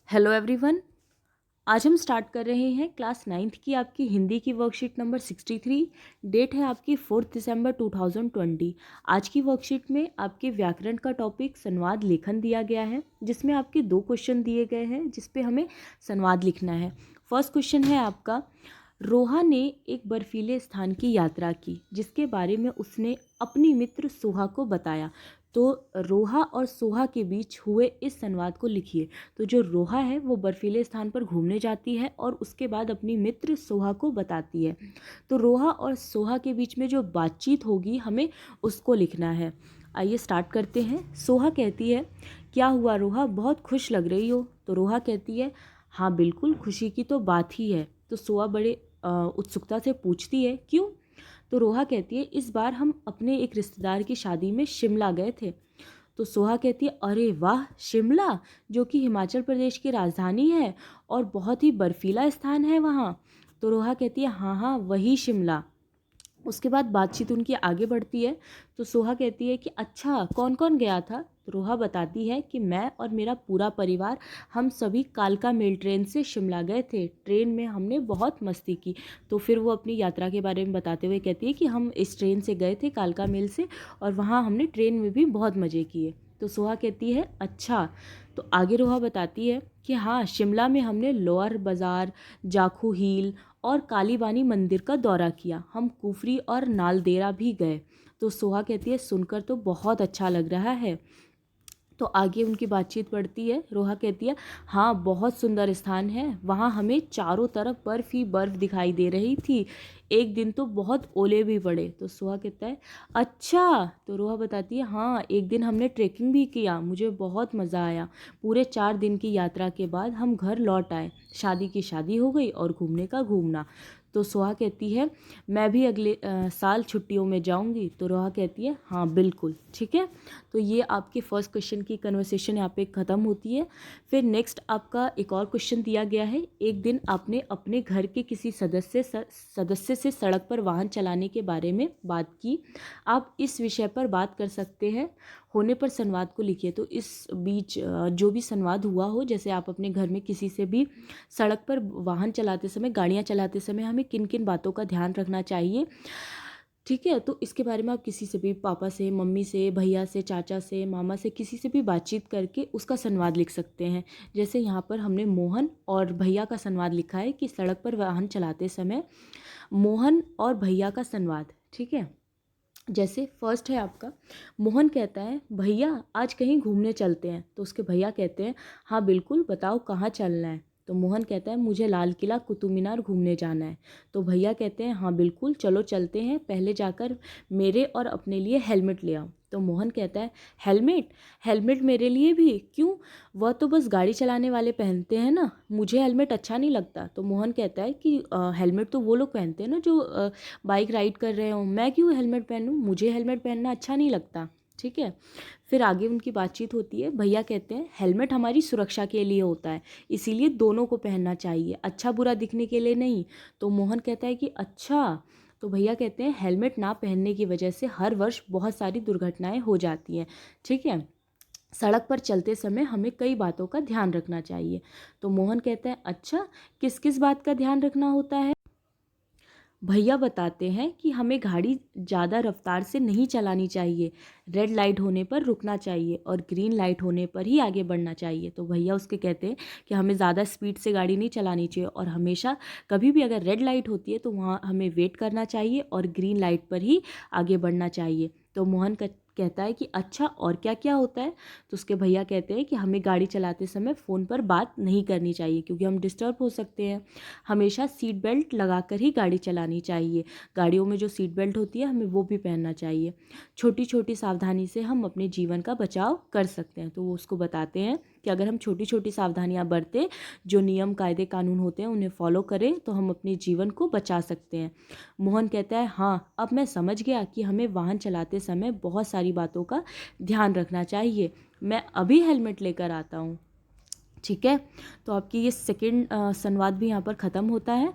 Hello everyone. आज हम start कर रहे हैं क्लास 9th की आपकी हिंदी की वर्कशीट नंबर 63। डेट है आपकी 4 दिसंबर 2020। आज की वर्कशीट में आपके व्याकरण का टॉपिक संवाद लेखन दिया गया है, जिसमें आपके 2 क्वेश्चन दिए गए हैं जिस पे हमें संवाद लिखना है। फर्स्ट क्वेश्चन है आपका, रोहा ने एक बर्फीले स्थान की यात्रा की जिसके बारे में उसने अपनी मित्र सोहा को बताया। तो रोहा और सोहा के बीच हुए इस संवाद को लिखिए। तो जो रोहा है वो बर्फीले स्थान पर घूमने जाती है और उसके बाद अपनी मित्र सोहा को बताती है। तो रोहा और सोहा के बीच में जो बातचीत होगी हमें उसको लिखना है। आइए स्टार्ट करते हैं। सोहा कहती है, क्या हुआ रोहा, बहुत खुश लग रही हो। तो रोहा कहती है, हाँ बिल्कुल, खुशी की तो बात ही है। तो सोहा बड़े उत्सुकता से पूछती है, क्यों। तो रोहा कहती है, इस बार हम अपने एक रिश्तेदार की शादी में शिमला गए थे। तो सोहा कहती है, अरे वाह, शिमला, जो कि हिमाचल प्रदेश की राजधानी है और बहुत ही बर्फीला स्थान है वहाँ। तो रोहा कहती है, हाँ हाँ वही शिमला। उसके बाद बातचीत उनकी आगे बढ़ती है। तो सोहा कहती है कि अच्छा कौन कौन गया था। तो रोहा बताती है कि मैं और मेरा पूरा परिवार, हम सभी कालका मेल ट्रेन से शिमला गए थे। ट्रेन में हमने बहुत मस्ती की। तो फिर वो अपनी यात्रा के बारे में बताते हुए कहती है कि हम इस ट्रेन से गए थे कालका मेल से, और वहाँ हमने ट्रेन में भी बहुत मज़े किए। तो सोहा कहती है, अच्छा। तो आगे रोहा बताती है कि हाँ, शिमला में हमने लोअर बाज़ार, जाखू हिल और कालीबानी मंदिर का दौरा किया। हम कुफरी और नालदेहरा भी गए। तो सोहा कहती है, सुनकर तो बहुत अच्छा लग रहा है। तो आगे उनकी बातचीत बढ़ती है। रोहा कहती है, हाँ बहुत सुंदर स्थान है, वहाँ हमें चारों तरफ बर्फ़ ही बर्फ़ दिखाई दे रही थी। एक दिन तो बहुत ओले भी पड़े। तो सोहा कहता है, अच्छा। तो रोहा बताती है, हाँ एक दिन हमने ट्रैकिंग भी किया, मुझे बहुत मज़ा आया। पूरे 4 दिन की यात्रा के बाद हम घर लौट आए। शादी की शादी हो गई और घूमने का घूमना। तो सोहा कहती है, मैं भी अगले साल छुट्टियों में जाऊंगी। तो रोहा कहती है, हाँ बिल्कुल ठीक है। तो ये आपके फर्स्ट क्वेश्चन की कन्वर्सेशन यहाँ पे ख़त्म होती है। फिर नेक्स्ट आपका एक और क्वेश्चन दिया गया है, एक दिन आपने अपने घर के किसी सदस्य से सड़क पर वाहन चलाने के बारे में बात की। आप इस विषय पर बात कर सकते हैं, होने पर संवाद को लिखिए। तो इस बीच जो भी संवाद हुआ हो, जैसे आप अपने घर में किसी से भी सड़क पर वाहन चलाते समय, गाड़ियाँ चलाते समय हमें किन किन बातों का ध्यान रखना चाहिए, ठीक है। तो इसके बारे में आप किसी से भी, पापा से, मम्मी से, भैया से, चाचा से, मामा से, किसी से भी बातचीत करके उसका संवाद लिख सकते हैं। जैसे यहाँ पर हमने मोहन और भैया का संवाद लिखा है कि सड़क पर वाहन चलाते समय मोहन और भैया का संवाद, ठीक है। जैसे फर्स्ट है आपका, मोहन कहता है, भैया आज कहीं घूमने चलते हैं। तो उसके भैया कहते हैं, हाँ बिल्कुल, बताओ कहाँ चलना है। तो मोहन कहता है, मुझे लाल किला, कुतुब मीनार घूमने जाना है। तो भैया कहते हैं, हाँ बिल्कुल, चलो चलते हैं, पहले जाकर मेरे और अपने लिए हेलमेट ले आओ। तो मोहन कहता है, हेलमेट, हेलमेट मेरे लिए भी क्यों, वह तो बस गाड़ी चलाने वाले पहनते हैं ना, मुझे हेलमेट अच्छा नहीं लगता। तो मोहन कहता है कि हेलमेट तो वो लोग पहनते हैं ना जो बाइक राइड कर रहे हो, मैं क्यों हेलमेट पहनूं, मुझे हेलमेट पहनना अच्छा नहीं लगता, ठीक है। फिर आगे उनकी बातचीत होती है। भैया कहते हैं, हेलमेट हमारी सुरक्षा के लिए होता है, इसीलिए दोनों को पहनना चाहिए, अच्छा बुरा दिखने के लिए नहीं। तो मोहन कहता है कि अच्छा। तो भैया कहते हैं, हेलमेट ना पहनने की वजह से हर वर्ष बहुत सारी दुर्घटनाएं हो जाती हैं, ठीक है। सड़क पर चलते समय हमें कई बातों का ध्यान रखना चाहिए। तो मोहन कहता है, अच्छा किस किस बात का ध्यान रखना होता है। भैया बताते हैं कि हमें गाड़ी ज़्यादा रफ्तार से नहीं चलानी चाहिए, रेड लाइट होने पर रुकना चाहिए और ग्रीन लाइट होने पर ही आगे बढ़ना चाहिए। तो भैया उसके कहते हैं कि हमें ज़्यादा स्पीड से गाड़ी नहीं चलानी चाहिए और हमेशा कभी भी अगर रेड लाइट होती है तो वहाँ हमें वेट करना चाहिए और ग्रीन लाइट पर ही आगे बढ़ना चाहिए। तो मोहन कहता है कि अच्छा और क्या क्या होता है। तो उसके भैया कहते हैं कि हमें गाड़ी चलाते समय फ़ोन पर बात नहीं करनी चाहिए क्योंकि हम डिस्टर्ब हो सकते हैं। हमेशा सीट बेल्ट लगाकर ही गाड़ी चलानी चाहिए, गाड़ियों में जो सीट बेल्ट होती है हमें वो भी पहनना चाहिए। छोटी छोटी सावधानी से हम अपने जीवन का बचाव कर सकते हैं। तो वो उसको बताते हैं कि अगर हम छोटी छोटी सावधानियां बरतें, जो नियम कायदे कानून होते हैं उन्हें फॉलो करें, तो हम अपने जीवन को बचा सकते हैं। मोहन कहता है, हाँ अब मैं समझ गया कि हमें वाहन चलाते समय बहुत सारी बातों का ध्यान रखना चाहिए, मैं अभी हेलमेट लेकर आता हूँ, ठीक है। तो आपकी ये सेकंड संवाद भी यहाँ पर ख़त्म होता है।